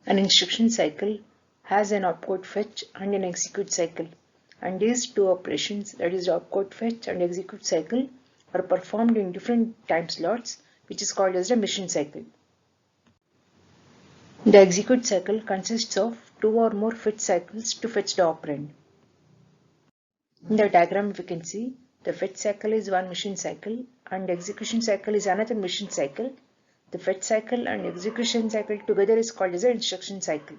An instruction cycle has an opcode fetch and an execute cycle, and these two operations, that is the opcode fetch and execute cycle, are performed in different time slots, which is called as the mission cycle. The execute cycle consists of two or more fetch cycles to fetch the operand. In the diagram we can see the fetch cycle is one mission cycle and the execution cycle is another mission cycle. The fetch cycle and execution cycle together is called as an instruction cycle.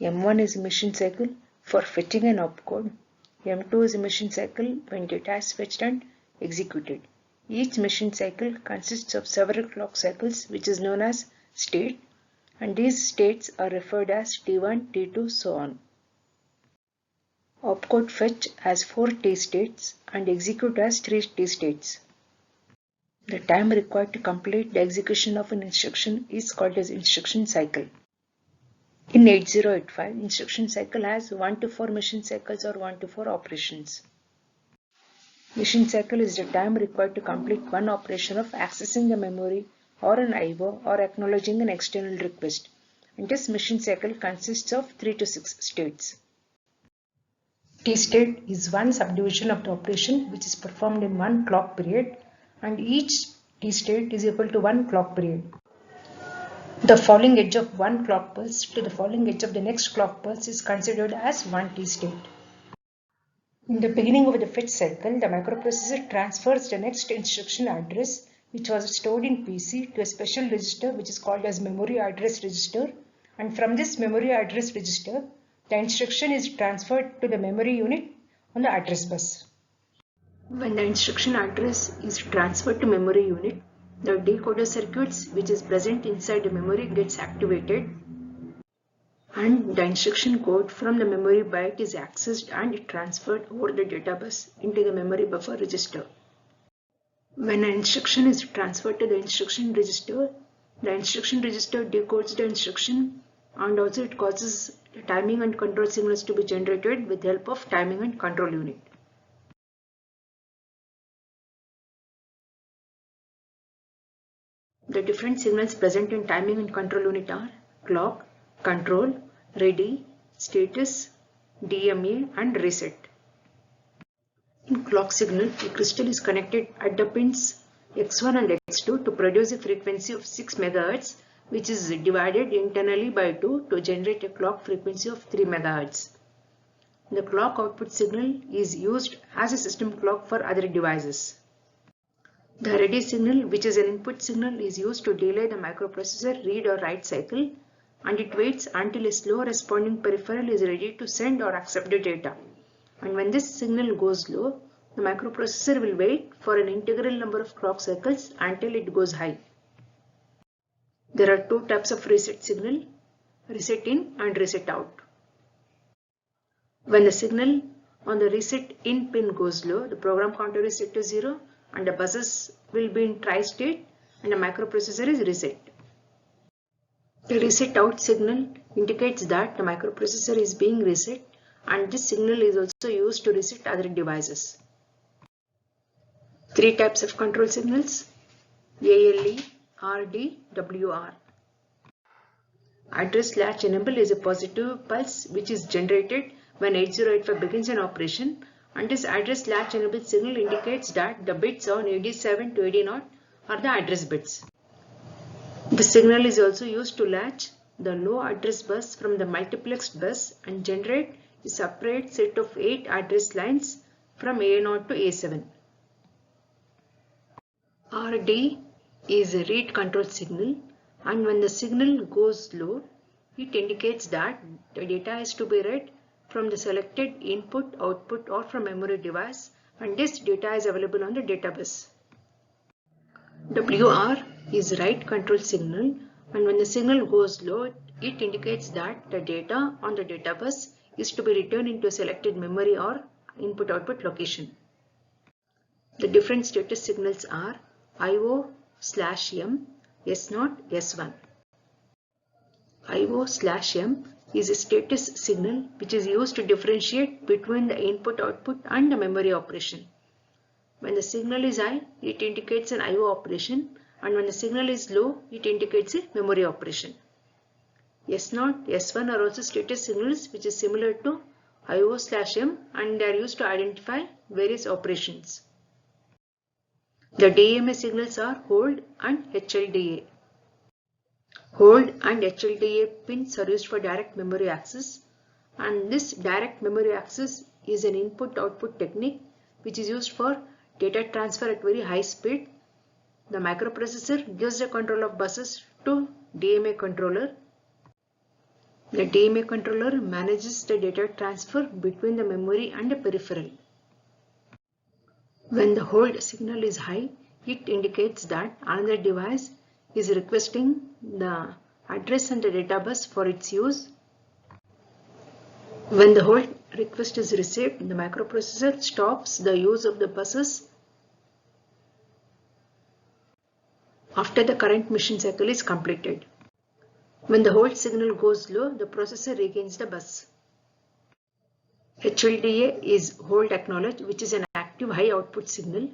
M1 is a mission cycle for fetching an opcode. M2 is a mission cycle when data is fetched and executed. Each mission cycle consists of several clock cycles, which is known as state, and these states are referred as T1, T2, so on. Opcode fetch has 4 T states and execute has 3 T states. The time required to complete the execution of an instruction is called as instruction cycle. In 8085, instruction cycle has 1 to 4 mission cycles or 1 to 4 operations. Mission cycle is the time required to complete one operation of accessing the memory or an IO or acknowledging an external request. And this mission cycle consists of 3 to 6 states. T state is one subdivision of the operation which is performed in one clock period, and each T state is equal to one clock period. The falling edge of one clock pulse to the falling edge of the next clock pulse is considered as one T state. In the beginning of the fetch cycle, the microprocessor transfers the next instruction address which was stored in PC to a special register which is called as memory address register, and from this memory address register, the instruction is transferred to the memory unit on the address bus. When the instruction address is transferred to memory unit, the decoder circuits which is present inside the memory gets activated and the instruction code from the memory byte is accessed and transferred over the data bus into the memory buffer register. When an instruction is transferred to the instruction register decodes the instruction, and also it causes the timing and control signals to be generated with the help of timing and control unit. The different signals present in timing and control unit are clock, control, ready, status, DMA and reset. In clock signal, the crystal is connected at the pins X1 and X2 to produce a frequency of 6 MHz, which is divided internally by 2 to generate a clock frequency of 3 MHz. The clock output signal is used as a system clock for other devices. The ready signal, which is an input signal, is used to delay the microprocessor read or write cycle, and it waits until a slow responding peripheral is ready to send or accept the data. And when this signal goes low, the microprocessor will wait for an integral number of clock cycles until it goes high. There are two types of reset signal, reset in and reset out. When the signal on the reset in pin goes low, the program counter is set to 0 and the buses will be in tri-state and the microprocessor is reset. The reset out signal indicates that the microprocessor is being reset, and this signal is also used to reset other devices. Three types of control signals: ALE, RD, WR. Address latch enable is a positive pulse which is generated when 8085 begins an operation, and this address latch enabled signal indicates that the bits on AD7 to AD0 are the address bits. The signal is also used to latch the low address bus from the multiplexed bus and generate a separate set of 8 address lines from A0 to A7. RD is a read control signal, and when the signal goes low, it indicates that the data is to be read from the selected input, output or from memory device, and this data is available on the data bus. WR is write control signal, and when the signal goes low, it indicates that the data on the data bus is to be returned into a selected memory or input-output location. The different status signals are IO/M, S0, S1. IO/M is a status signal which is used to differentiate between the input-output and the memory operation. When the signal is high, it indicates an IO operation, and when the signal is low, it indicates a memory operation. S0, S1 are also status signals which is similar to IO/M and they are used to identify various operations. The DMA signals are hold and HLDA. Hold and HLDA pins are used for direct memory access, and this direct memory access is an input-output technique which is used for data transfer at very high speed. The microprocessor gives the control of buses to DMA controller. The DMA controller manages the data transfer between the memory and the peripheral. When the hold signal is high, it indicates that another device is requesting the address and the data bus for its use. When the hold request is received, the microprocessor stops the use of the buses after the current mission cycle is completed. When the hold signal goes low, the processor regains the bus. HLDA is hold acknowledge, which is an active high output signal.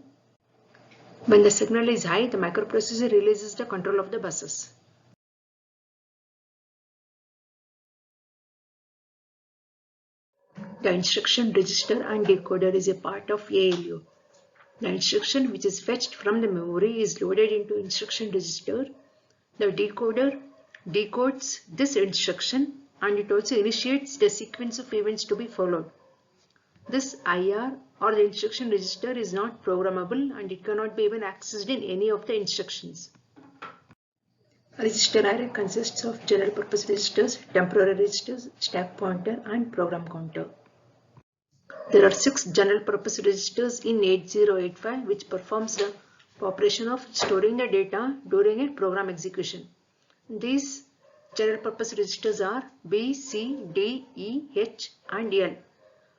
When the signal is high, the microprocessor releases the control of the buses. The instruction register and decoder is a part of ALU. The instruction which is fetched from the memory is loaded into instruction register. The decoder decodes this instruction and it also initiates the sequence of events to be followed. This IR or the instruction register is not programmable and it cannot be even accessed in any of the instructions. A register array consists of general purpose registers, temporary registers, stack pointer and program counter. There are 6 general purpose registers in 8085 which performs the operation of storing the data during a program execution. These general purpose registers are B, C, D, E, H and L.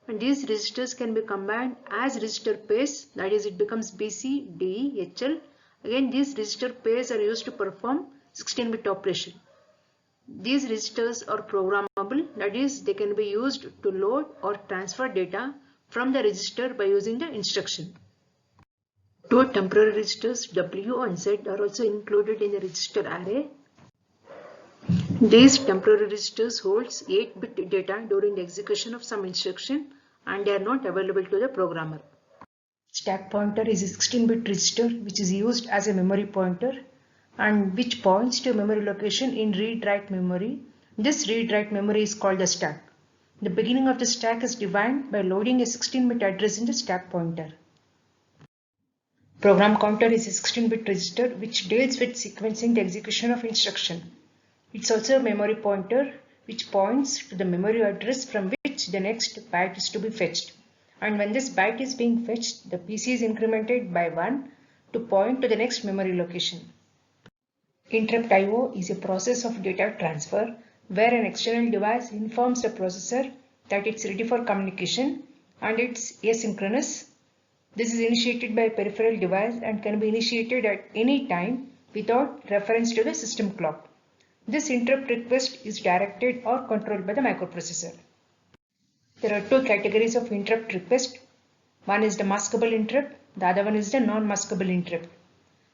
And these registers can be combined as register pairs, that is it becomes BC, DE, HL. Again these register pairs are used to perform 16-bit operation. These registers are programmable, that is they can be used to load or transfer data from the register by using the instruction. 2 temporary registers W and Z are also included in the register array. These temporary registers holds 8-bit data during the execution of some instruction and they are not available to the programmer. Stack pointer is a 16-bit register which is used as a memory pointer and which points to a memory location in read-write memory. This read-write memory is called the stack. The beginning of the stack is defined by loading a 16-bit address in the stack pointer. Program counter is a 16-bit register which deals with sequencing the execution of instruction. It's also a memory pointer which points to the memory address from which the next byte is to be fetched. And when this byte is being fetched, the PC is incremented by 1 to point to the next memory location. Interrupt IO is a process of data transfer where an external device informs the processor that it's ready for communication and it's asynchronous. This is initiated by a peripheral device and can be initiated at any time without reference to the system clock. This interrupt request is directed or controlled by the microprocessor. There are 2 categories of interrupt request. One is the maskable interrupt, the other one is the non-maskable interrupt.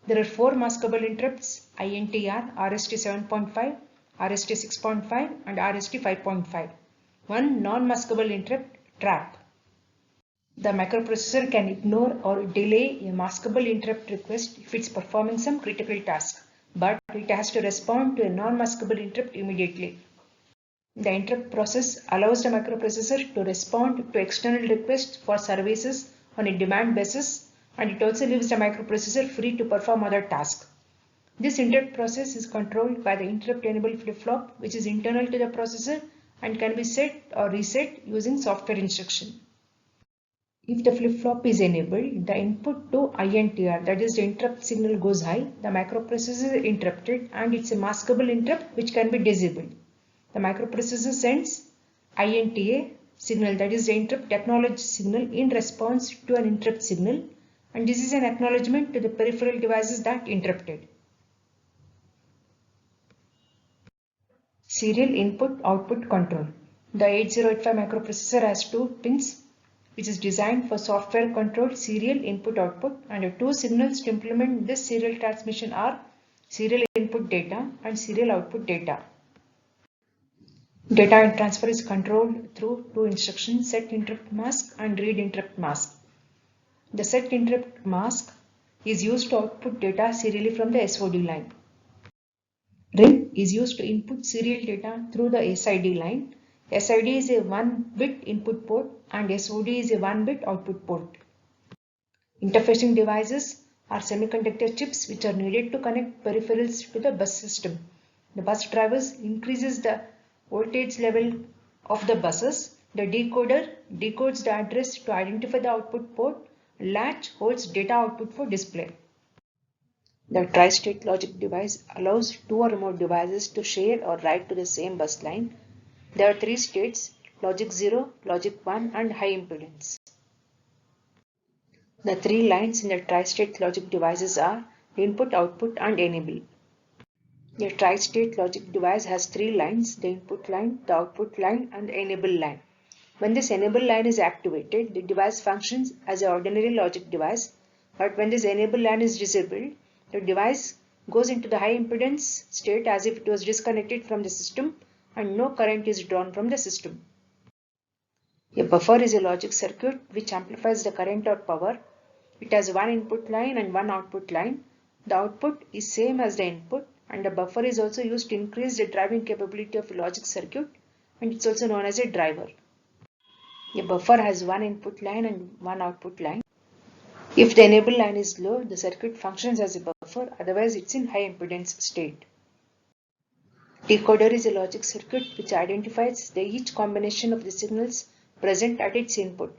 There are 4 maskable interrupts: INTR, RST 7.5, RST 6.5 and RST 5.5. One non-maskable interrupt, trap. The microprocessor can ignore or delay a maskable interrupt request if it's performing some critical task, but it has to respond to a non-maskable interrupt immediately. The interrupt process allows the microprocessor to respond to external requests for services on a demand basis, and it also leaves the microprocessor free to perform other tasks. This interrupt process is controlled by the interrupt enable flip-flop, which is internal to the processor and can be set or reset using software instruction. If the flip-flop is enabled, the input to INTR, that is the interrupt signal, goes high, the microprocessor is interrupted and it's a maskable interrupt which can be disabled. The microprocessor sends INTA signal, that is the interrupt acknowledge signal, in response to an interrupt signal, and this is an acknowledgement to the peripheral devices that interrupted. Serial input-output control. The 8085 microprocessor has 2 pins which is designed for software controlled serial input-output, and the 2 signals to implement this serial transmission are serial input data and serial output data. Data transfer is controlled through two instructions, set interrupt mask and read interrupt mask. The set interrupt mask is used to output data serially from the SOD line. RIM is used to input serial data through the SID line. SID is a 1-bit input port and SOD is a 1-bit output port. Interfacing devices are semiconductor chips which are needed to connect peripherals to the bus system. The bus drivers increases the voltage level of the buses. The decoder decodes the address to identify the output port. Latch holds data output for display. The tri-state logic device allows two or more devices to share or write to the same bus line. There are three states: logic 0, logic 1 and high impedance. The three lines in the tri-state logic devices are input, output and enable. The tri-state logic device has three lines: the input line, the output line and the enable line. When this enable line is activated, the device functions as an ordinary logic device, but when this enable line is disabled, the device goes into the high impedance state as if it was disconnected from the system and no current is drawn from the system. A buffer is a logic circuit which amplifies the current or power. It has one input line and one output line. The output is same as the input, and the buffer is also used to increase the driving capability of a logic circuit, and it's also known as a driver. A buffer has one input line and one output line. If the enable line is low, the circuit functions as a buffer, otherwise it's in high impedance state. Decoder is a logic circuit which identifies each combination of the signals present at its input.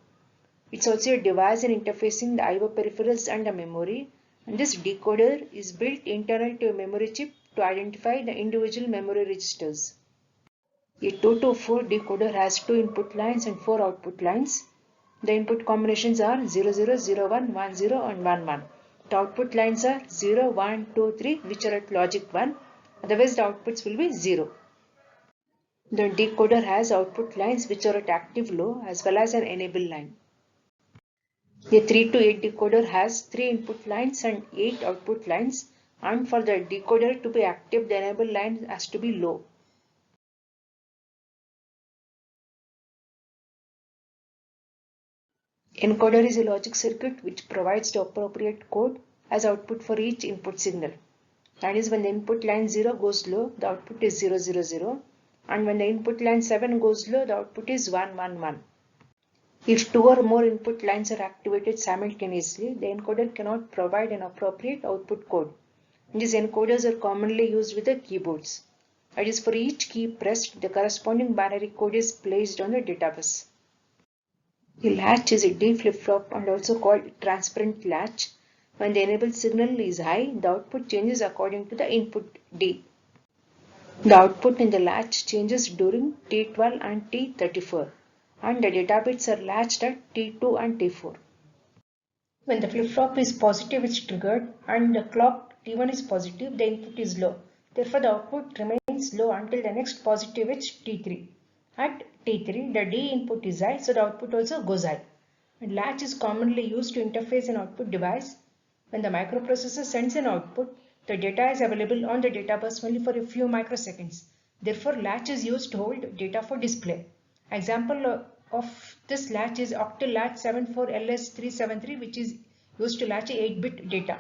It's also a device in interfacing the I/O peripherals and the memory, and this decoder is built internal to a memory chip to identify the individual memory registers. A 2 to 4 decoder has 2 input lines and 4 output lines. The input combinations are 00, 01, 10 and 11. The output lines are 0, 1, 2, 3 which are at logic 1. Otherwise the outputs will be 0. The decoder has output lines which are at active low as well as an enable line. A 3 to 8 decoder has 3 input lines and 8 output lines, and for the decoder to be active the enable line has to be low. Encoder is a logic circuit which provides the appropriate code as output for each input signal. That is, when the input line 0 goes low, the output is 0, 0, 0. And when the input line 7 goes low, the output is 1, 1, 1. If two or more input lines are activated simultaneously, the encoder cannot provide an appropriate output code. These encoders are commonly used with the keyboards. That is, for each key pressed, the corresponding binary code is placed on the data bus. A latch is a D flip-flop and also called transparent latch. When the enable signal is high, the output changes according to the input D. The output in the latch changes during T12 and T34, and the data bits are latched at T2 and T4. When the flip-flop is positive, it's triggered, and the clock T1 is positive, the input is low. Therefore, the output remains low until the next positive edge T3. At T3, the D input is high, so the output also goes high. And latch is commonly used to interface an output device. When the microprocessor sends an output, the data is available on the data bus only for a few microseconds. Therefore, latch is used to hold data for display. Example of this latch is octal latch 74LS373, which is used to latch 8-bit data.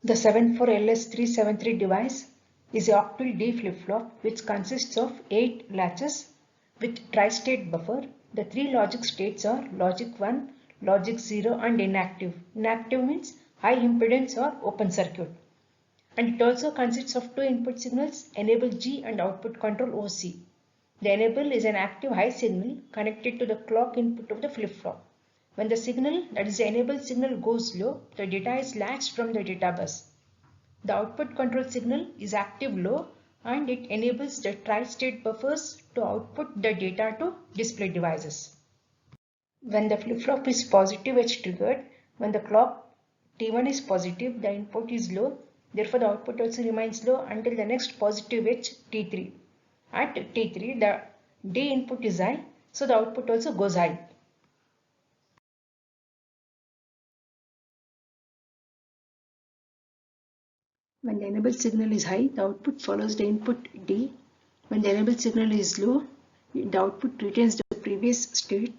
The 74LS373 device is an octal D flip-flop which consists of 8 latches with tri-state buffer. The three logic states are logic 1, logic 0 and inactive. Inactive means high impedance or open circuit. And it also consists of two input signals, enable G and output control OC. The enable is an active high signal connected to the clock input of the flip-flop. When the signal, that is the enable signal, goes low, the data is latched from the data bus. The output control signal is active low and it enables the tri-state buffers to output the data to display devices. When the flip-flop is positive edge triggered, when the clock T1 is positive, the input is low, therefore the output also remains low until the next positive edge T3. At T3, the D input is high, so the output also goes high. When the enable signal is high, the output follows the input D. When the enable signal is low, the output retains the previous state.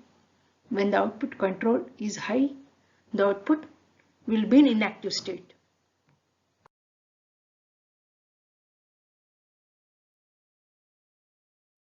When the output control is high, the output will be in inactive state.